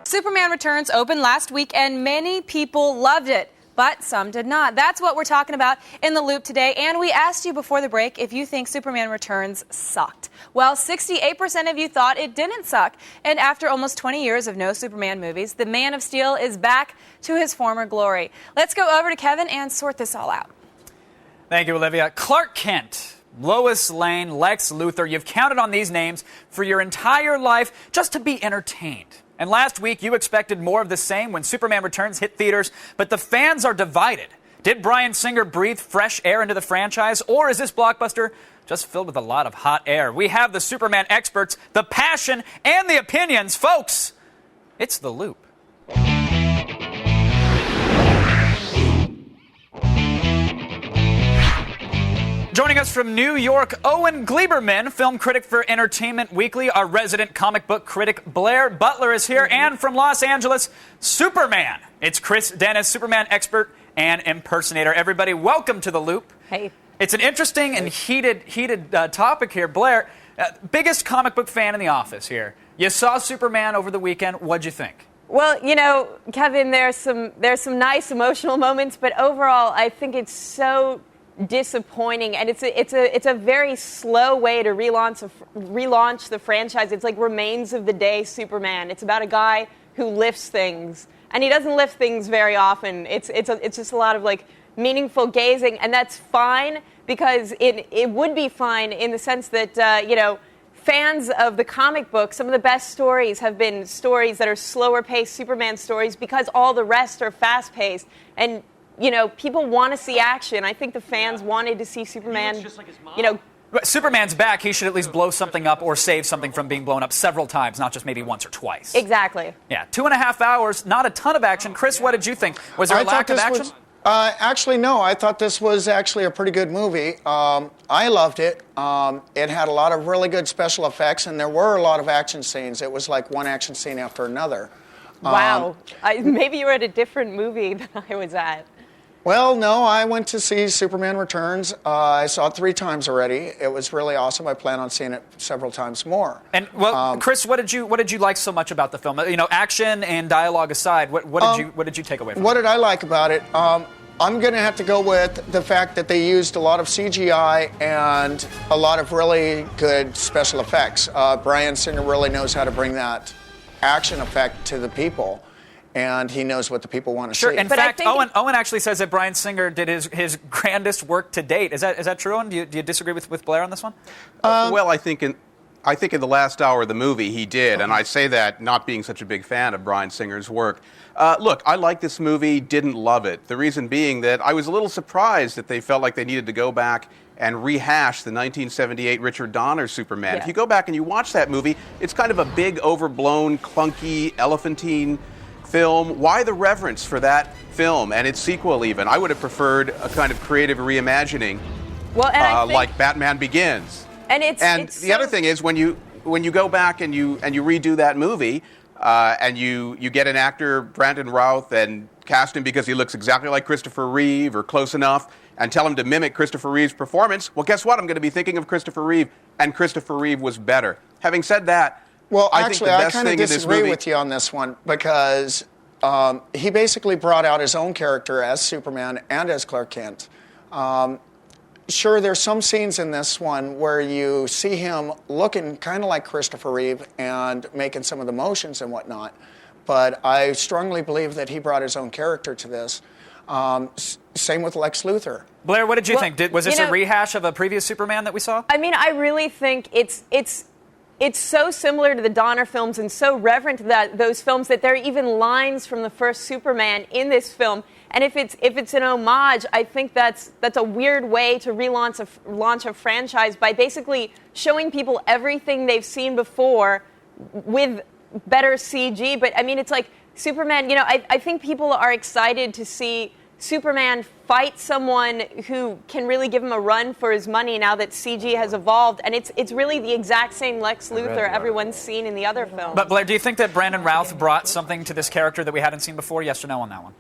Superman Returns opened last week, and many people loved it, but some did not. That's what we're talking about in The Loop today, and we asked you before the break if you think Superman Returns sucked. Well, 68% of you thought it didn't suck, and after almost 20 years of no Superman movies, the Man of Steel is back to his former glory. Let's go over to Kevin and sort this all out. Thank you, Olivia. Clark Kent, Lois Lane, Lex Luthor, you've counted on these names for your entire life just to be entertained. And last week, you expected more of the same when Superman Returns hit theaters, but the fans are divided. Did Bryan Singer breathe fresh air into the franchise, or is this blockbuster just filled with a lot of hot air? We have the Superman experts, the passion, and the opinions. Folks, it's The Loop. Joining us from New York, Owen Gleiberman, film critic for Entertainment Weekly. Our resident comic book critic, Blair Butler, is here. And from Los Angeles, Superman. It's Chris Dennis, Superman expert and impersonator. Everybody, welcome to The Loop. Hey. It's an interesting and heated topic here. Blair, biggest comic book fan in the office here. You saw Superman over the weekend. What'd you think? Well, you know, Kevin, there's some nice emotional moments, but overall, I think it's so disappointing, and it's a very slow way to relaunch the franchise. It's like Remains of the Day Superman. It's about a guy who lifts things, and he doesn't lift things very often. It's just a lot of like meaningful gazing, and that's fine because it would be fine in the sense that fans of the comic book, some of the best stories have been stories that are slower paced Superman stories because all the rest are fast paced. And people want to see action. I think the fans wanted to see Superman, Superman's back. He should at least blow something up or save something from being blown up several times, not just maybe once or twice. Exactly. Yeah, 2.5 hours, not a ton of action. Chris, what did you think? Was there a lack of action? Actually, no. I thought this was actually a pretty good movie. I loved it. It had a lot of really good special effects, and there were a lot of action scenes. It was like one action scene after another. Wow. Maybe you were at a different movie than I was at. Well, no, I went to see Superman Returns. I saw it 3 times already. It was really awesome. I plan on seeing it several times more. And Chris, what did you like so much about the film? Action and dialogue aside, what did you take away from it? What did I like about it? I'm going to have to go with the fact that they used a lot of CGI and a lot of really good special effects. Bryan Singer really knows how to bring that action effect to the people. And he knows what the people want to see. In fact, Owen actually says that Bryan Singer did his grandest work to date. Is that true, Owen? Do you disagree with Blair on this one? Well, I think in the last hour of the movie he did, and I say that not being such a big fan of Bryan Singer's work. Look, I like this movie, didn't love it. The reason being that I was a little surprised that they felt like they needed to go back and rehash the 1978 Richard Donner Superman. Yeah. If you go back and you watch that movie, it's kind of a big, overblown, clunky, elephantine film. Why the reverence for that film and its sequel even? I would have preferred a kind of creative reimagining, like Batman Begins. And the other thing is when you go back and you redo that movie and you get an actor, Brandon Routh, and cast him because he looks exactly like Christopher Reeve or close enough, and tell him to mimic Christopher Reeve's performance, well, guess what? I'm going to be thinking of Christopher Reeve, and Christopher Reeve was better. Having said that, well, I actually, think the I best kind of thing in this disagree movie, with you on this one because he basically brought out his own character as Superman and as Clark Kent. Sure, there's some scenes in this one where you see him looking kind of like Christopher Reeve and making some of the motions and whatnot, but I strongly believe that he brought his own character to this. Same with Lex Luthor. Blair, what did you think? Was this a rehash of a previous Superman that we saw? I mean, I really think it's so similar to the Donner films and so reverent to those films that there are even lines from the first Superman in this film. And if it's an homage, I think that's a weird way to launch a franchise by basically showing people everything they've seen before with better CG. But I mean, it's like Superman. I think people are excited to see Superman fight someone who can really give him a run for his money now that CG has evolved, and it's really the exact same Lex Luthor everyone's seen in the other films. But Blair, do you think that Brandon Routh brought something to this character that we hadn't seen before? Yes or no on that one?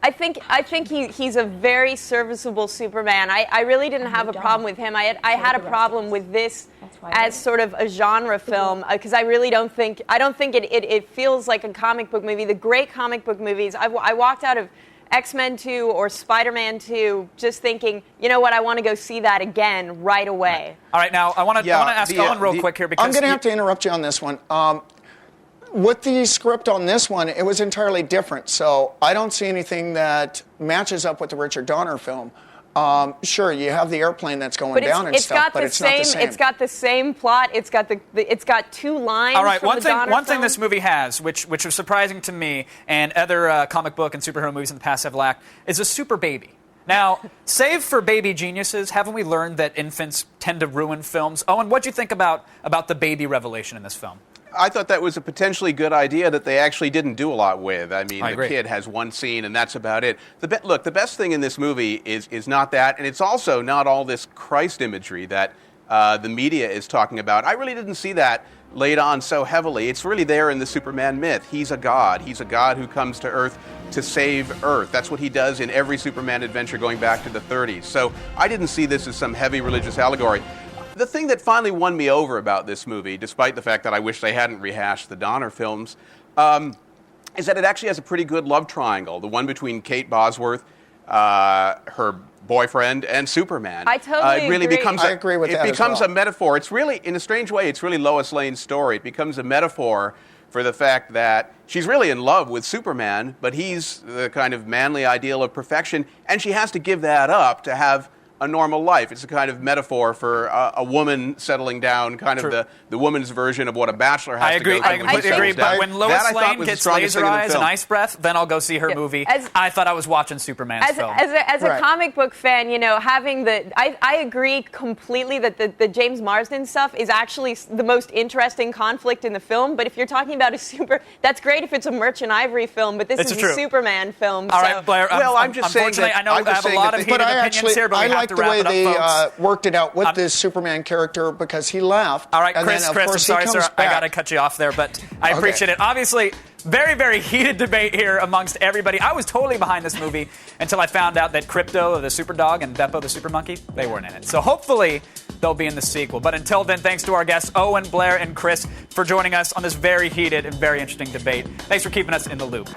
I think he's a very serviceable Superman. I really didn't have a problem with him. I had a problem with this as sort of a genre film, because I really don't think it feels like a comic book movie. The great comic book movies, I walked out of X-Men 2 or Spider-Man 2 just thinking, you know what, I want to go see that again right away. All right, now I want to ask Owen real quick here, because I'm going to have to interrupt you on this one. With the script on this one, it was entirely different, so I don't see anything that matches up with the Richard Donner film. Sure, you have the airplane that's going down and stuff, but it's not the same. It's got the same plot. It's got two lines. All right, from one thing film. this movie has, which was surprising to me, and other comic book and superhero movies in the past have lacked, is a super baby. Now, save for baby geniuses, haven't we learned that infants tend to ruin films? Owen, what do you think about the baby revelation in this film? I thought that was a potentially good idea that they actually didn't do a lot with. I mean, the kid has one scene, and that's about it. Look, the best thing in this movie is not that, and it's also not all this Christ imagery that the media is talking about. I really didn't see that laid on so heavily. It's really there in the Superman myth. He's a god. He's a god who comes to Earth to save Earth. That's what he does in every Superman adventure going back to the 30s. So I didn't see this as some heavy religious allegory. The thing that finally won me over about this movie, despite the fact that I wish they hadn't rehashed the Donner films, is that it actually has a pretty good love triangle. The one between Kate Bosworth, her boyfriend, and Superman. I totally agree. I agree with that. It becomes as well. a metaphor. It's really, in a strange way, it's really Lois Lane's story. It becomes a metaphor for the fact that she's really in love with Superman, but he's the kind of manly ideal of perfection, and she has to give that up to have a normal life. It's a kind of metaphor for a woman settling down, kind of the woman's version of what a bachelor has to go through. I completely agree, but when Lois Lane gets laser eyes and ice breath, then I'll go see her movie. I thought I was watching Superman's film. As a comic book fan, you know, having I agree completely that the James Marsden stuff is actually the most interesting conflict in the film, but if you're talking about that's great if it's a Merchant Ivory film, but this is a Superman film. All right, Blair, I'm just saying that, I know I have a lot of heated opinions here, but we have to the way wrap it up, they worked it out with this Superman character, because he left. All right, and Chris, then, of course, I'm sorry, sir. back. I got to cut you off there, but I appreciate it. Obviously, very, very heated debate here amongst everybody. I was totally behind this movie until I found out that Crypto, the super dog, and Beppo, the super monkey, they weren't in it. So hopefully they'll be in the sequel. But until then, thanks to our guests, Owen, Blair, and Chris, for joining us on this very heated and very interesting debate. Thanks for keeping us in the loop.